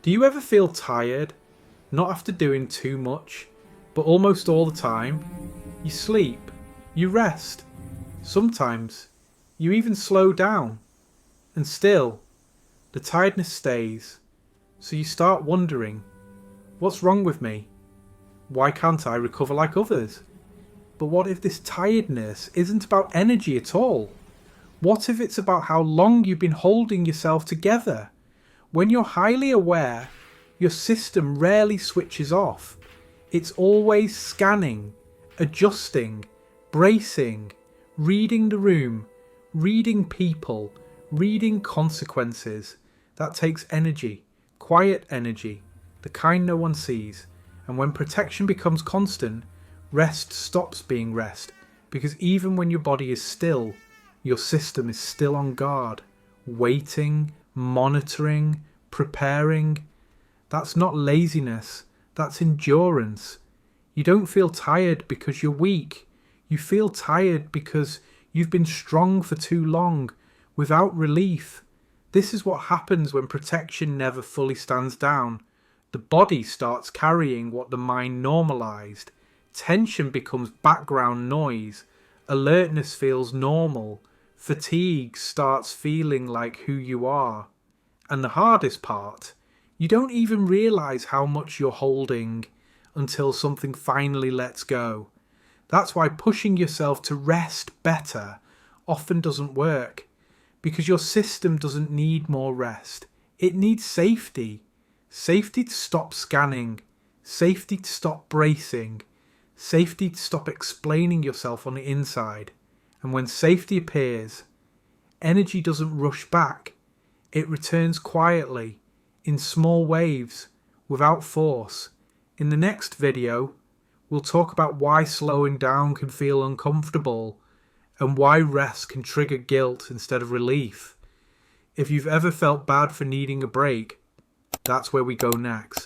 Do you ever feel tired? Not after doing too much, but almost all the time. You sleep, you rest, sometimes you even slow down, and still the tiredness stays. So you start wondering, what's wrong with me? Why can't I recover like others? But what if this tiredness isn't about energy at all? What if it's about how long you've been holding yourself together? When you're highly aware, your system rarely switches off. It's always scanning, adjusting, bracing, reading the room, reading people, reading consequences. That takes energy, quiet energy, the kind no one sees. And when protection becomes constant, rest stops being rest, because even when your body is still, your system is still on guard, waiting, monitoring, preparing. That's not laziness, that's endurance. You don't feel tired because you're weak. You feel tired because you've been strong for too long, without relief. This is what happens when protection never fully stands down. The body starts carrying what the mind normalized. Tension becomes background noise. Alertness feels normal. Fatigue starts feeling like who you are. And the hardest part, you don't even realize how much you're holding until something finally lets go. That's why pushing yourself to rest better often doesn't work, because your system doesn't need more rest. It needs safety. Safety to stop scanning, safety to stop bracing, safety to stop explaining yourself on the inside. And when safety appears, energy doesn't rush back. It returns quietly, in small waves, without force. In the next video, we'll talk about why slowing down can feel uncomfortable and why rest can trigger guilt instead of relief. If you've ever felt bad for needing a break, that's where we go next.